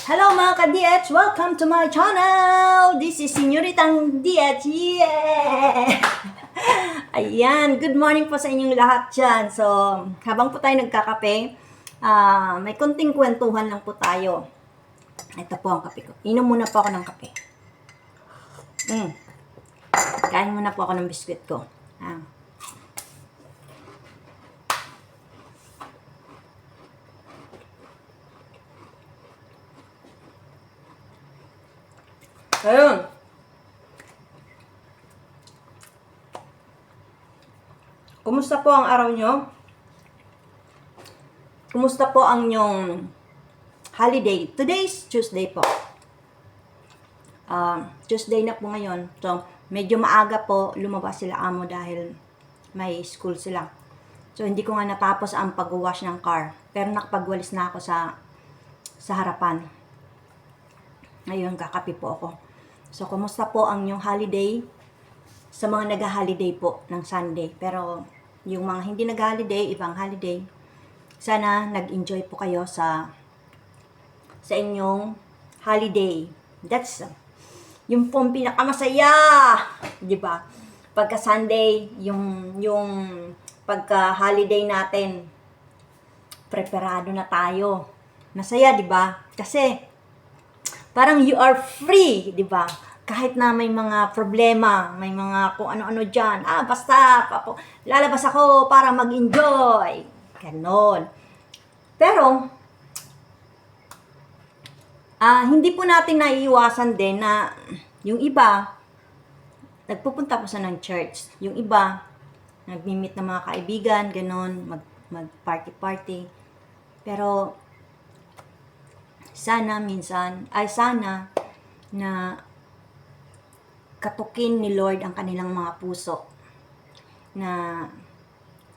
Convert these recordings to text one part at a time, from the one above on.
Hello mga ka-DH! Welcome to my channel! This is Senyoritang DH! Yeah! Ayan, good morning po sa inyong lahat dyan. So, habang po tayo nagkakape, may konting kwentuhan lang po tayo. Ito po ang kape ko. Inom muna po ako ng kape. Kain muna po ako ng biskwit ko. Ayun. Kumusta po ang araw nyo? Kumusta po ang inyong holiday? Today's Tuesday po. Tuesday na po ngayon. So, medyo maaga po lumabas sila amo dahil may school sila. So, hindi ko nga natapos ang pag-wash ng car. Pero nakapagwalis na ako sa harapan. Ngayon, kakape po ako. So, kumusta po ang inyong holiday? Sa mga nag-holiday po ng Sunday. Pero, yung mga hindi nag-holiday, ibang holiday, sana nag-enjoy po kayo sa inyong holiday. That's yung pong pinakamasaya, 'di ba? Pagka Sunday, yung pagka-holiday natin, preparado na tayo. Masaya, 'di ba? Kasi parang you are free, 'di ba? Kahit na may mga problema, may mga kung ano-ano dyan, basta, lalabas ako para mag-enjoy. Ganon. Pero, hindi po natin naiiwasan din na yung iba, nagpupunta po sa ng church. Yung iba, nagmi-meet ng mga kaibigan, ganon, mag-party-party. Pero, sana na katukin ni Lord ang kanilang mga puso, na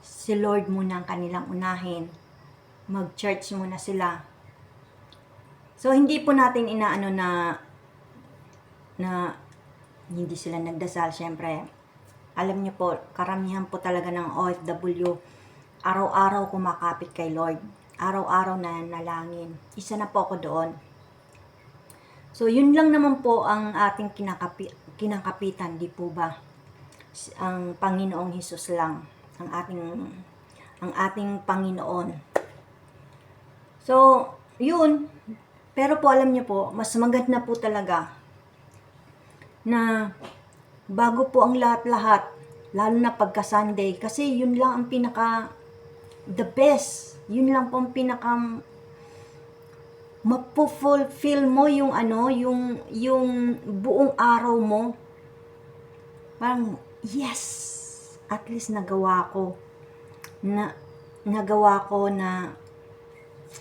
si Lord muna ang kanilang unahin, mag-church muna sila. So, hindi po natin inaano na hindi sila nagdasal. Syempre, alam niyo po, karamihan po talaga ng OFW, araw-araw kumakapit kay Lord. Araw-araw na nalangin. Isa na po ako doon. So, yun lang naman po ang ating kinakapitan, di po ba? Ang Panginoong Hesus lang, ang ating Panginoon. So, yun. Pero po, alam niyo po, mas maganda po talaga na bago po ang lahat-lahat, lalo na pagka Sunday, kasi yun lang ang the best. Yun lang po ang mapufulfill mo yung yung buong araw mo. Parang, yes, at least nagawa ko na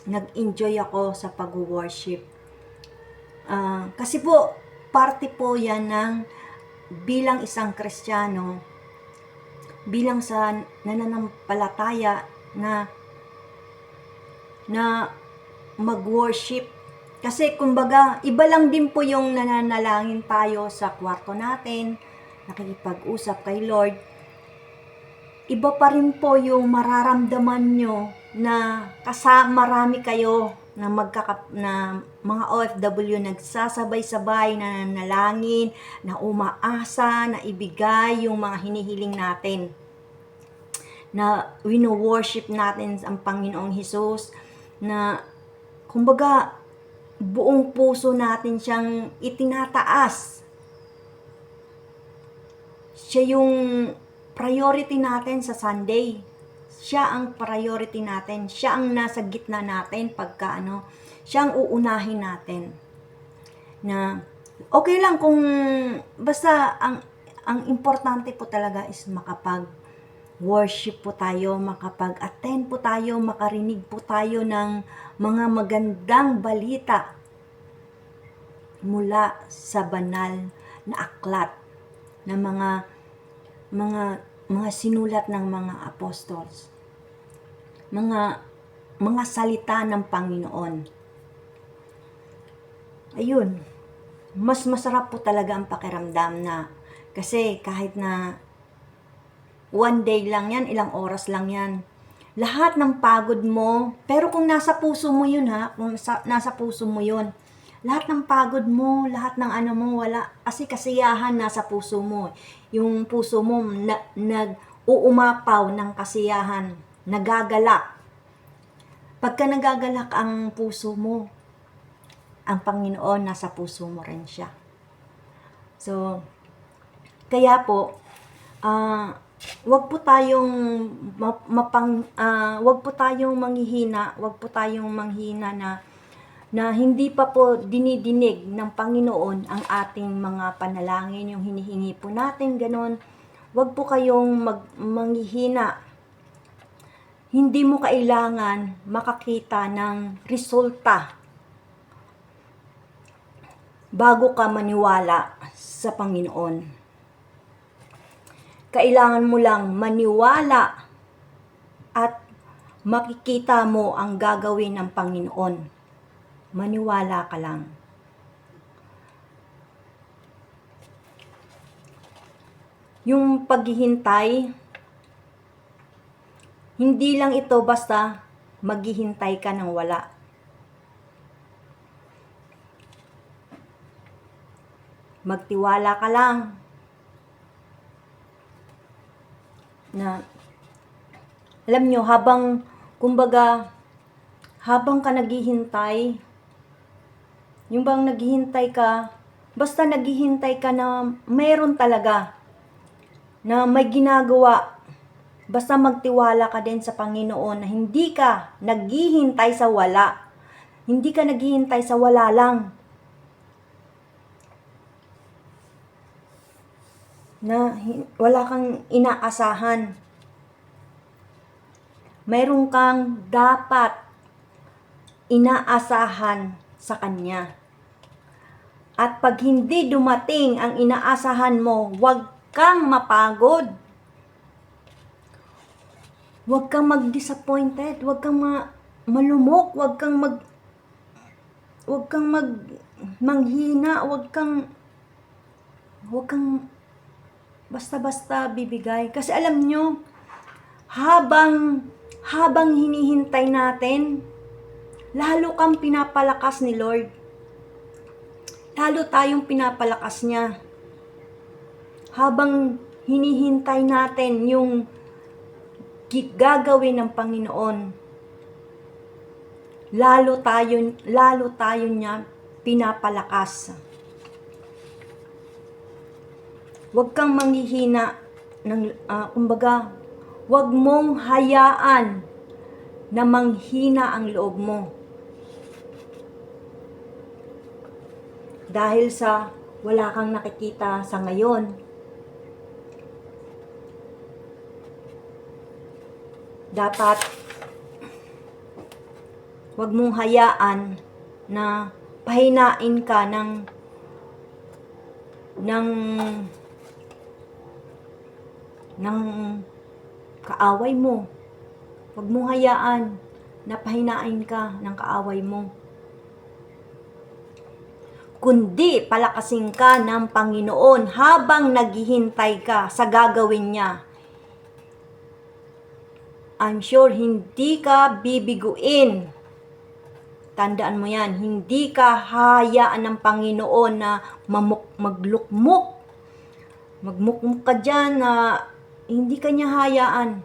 nag-enjoy ako sa pag-worship. Kasi po, parte po yan ng bilang isang Kristiyano, bilang sa nananampalataya na mag-worship. Kasi kumbaga, iba lang din po yung nananalangin tayo sa kwarto natin, nakikipag-usap kay Lord. Iba pa rin po yung mararamdaman nyo na marami kayo na mga OFW nagsasabay-sabay na nanalangin, na umaasa, na ibigay yung mga hinihiling natin, na wino-worship natin ang Panginoong Hesus, na kumbaga, buong puso natin siyang itinataas. Siya yung priority natin sa Sunday. Siya ang priority natin. Siya ang nasa gitna natin siya ang uunahin natin. Na, okay lang kung, basta, ang importante po talaga is makapag-worship po tayo, makapag-attend po tayo, makarinig po tayo ng mga magandang balita mula sa banal na aklat na mga sinulat ng mga apostles, mga salita ng Panginoon. Ayun, mas masarap po talaga ang pakiramdam na, kasi kahit na one day lang yan, ilang oras lang yan, lahat ng pagod mo, pero kung nasa puso mo yun kung nasa puso mo yun, Lahat ng pagod mo, lahat ng ano mo, wala. Kasi kasiyahan nasa puso mo. Yung puso mo nag-uumapaw ng kasiyahan, nagagalak. Pagka nagagalak ang puso mo, ang Panginoon nasa puso mo rin siya. So, kaya po, wag po tayong wag po tayong manghihina, wag po tayong manghina na hindi pa po dinidinig ng Panginoon ang ating mga panalangin, yung hinihingi po natin, ganon. Wag po kayong manghihina. Hindi mo kailangan makakita ng resulta bago ka maniwala sa Panginoon. Kailangan mo lang maniwala at makikita mo ang gagawin ng Panginoon. Maniwala ka lang. Yung paghihintay, hindi lang ito basta maghihintay ka ng wala. Magtiwala ka lang na alam nyo, habang ka naghihintay, yung bang naghihintay ka, basta naghihintay ka na mayroon talaga, na may ginagawa, basta magtiwala ka din sa Panginoon na hindi ka naghihintay sa wala. Hindi ka naghihintay sa wala lang. Na wala kang inaasahan. Mayroon kang dapat inaasahan sa Kanya. At pag hindi dumating ang inaasahan mo, huwag kang mapagod. Huwag kang mag-disappointed, huwag kang malumok, huwag kang manghina, huwag kang basta-basta bibigay. Kasi alam nyo, habang hinihintay natin, lalo kang pinapalakas ni Lord. Lalo tayong pinapalakas niya. Habang hinihintay natin yung gagawin ng Panginoon, lalo tayo niya pinapalakas. Huwag kang manghihina kumbaga, huwag mong hayaan na manghina ang loob mo. Dahil sa wala kang nakikita sa ngayon. Dapat huwag mong hayaan na pahinain ka ng kaaway mo. Huwag mong hayaan na pahinain ka ng kaaway mo. Kundi palakasin ka ng Panginoon habang naghihintay ka sa gagawin niya. I'm sure hindi ka bibiguin. Tandaan mo yan, hindi ka hayaan ng Panginoon na maglukmok. Magmukmuk ka dyan na hindi ka niya hayaan.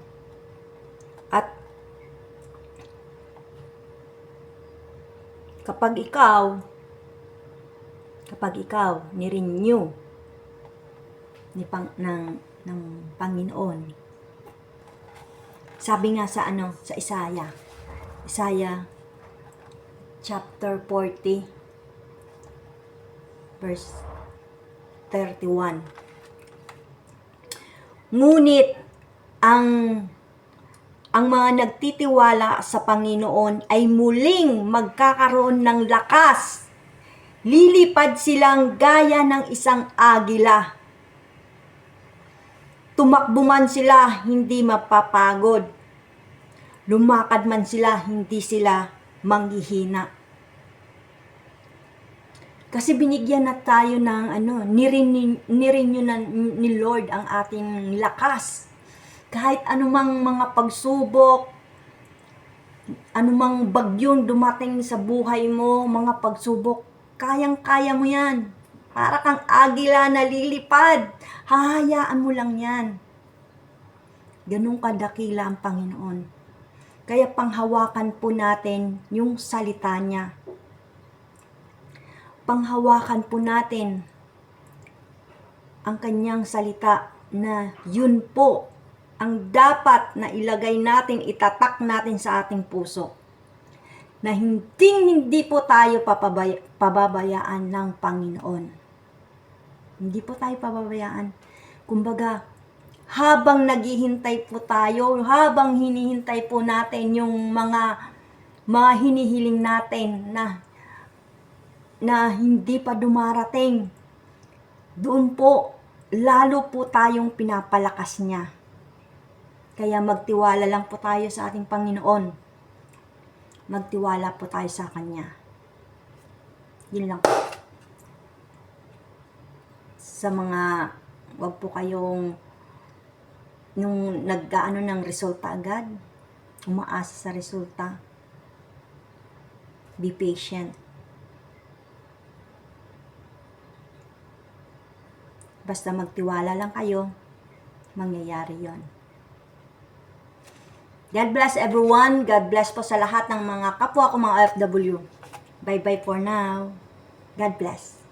At kapag ikaw ni-renew ng Panginoon. Sabi nga sa Isaiah chapter 40 verse 31. Ngunit ang mga nagtitiwala sa Panginoon ay muling magkakaroon ng lakas. Lilipad silang gaya ng isang agila. Tumakbo man sila, hindi mapapagod. Lumakad man sila, hindi sila manghihina. Kasi binigyan na tayo ng nirenew na ni Lord ang ating lakas. Kahit anumang mga pagsubok, anumang bagyong dumating sa buhay mo, mga pagsubok, Kayang-kaya mo yan. Para kang agila na lilipad. Hahayaan mo lang yan. Ganun kadakila ang Panginoon. Kaya panghawakan po natin yung salita niya. Panghawakan po natin ang kanyang salita na yun po ang dapat na ilagay natin, itatak natin sa ating puso. Na hindi po tayo pababayaan ng Panginoon. Hindi po tayo pababayaan. Kumbaga, habang naghihintay po tayo, habang hinihintay po natin yung mga hinihiling natin na hindi pa dumarating, doon po, lalo po tayong pinapalakas niya. Kaya magtiwala lang po tayo sa ating Panginoon. Magtiwala po tayo sa Kanya. Yun lang po. Sa mga, wag po kayong yung nag-aano ng resulta agad, umaasa sa resulta. Be patient. Basta magtiwala lang kayo, mangyayari yon. God bless everyone. God bless po sa lahat ng mga kapwa ko mga OFW. Bye-bye for now. God bless.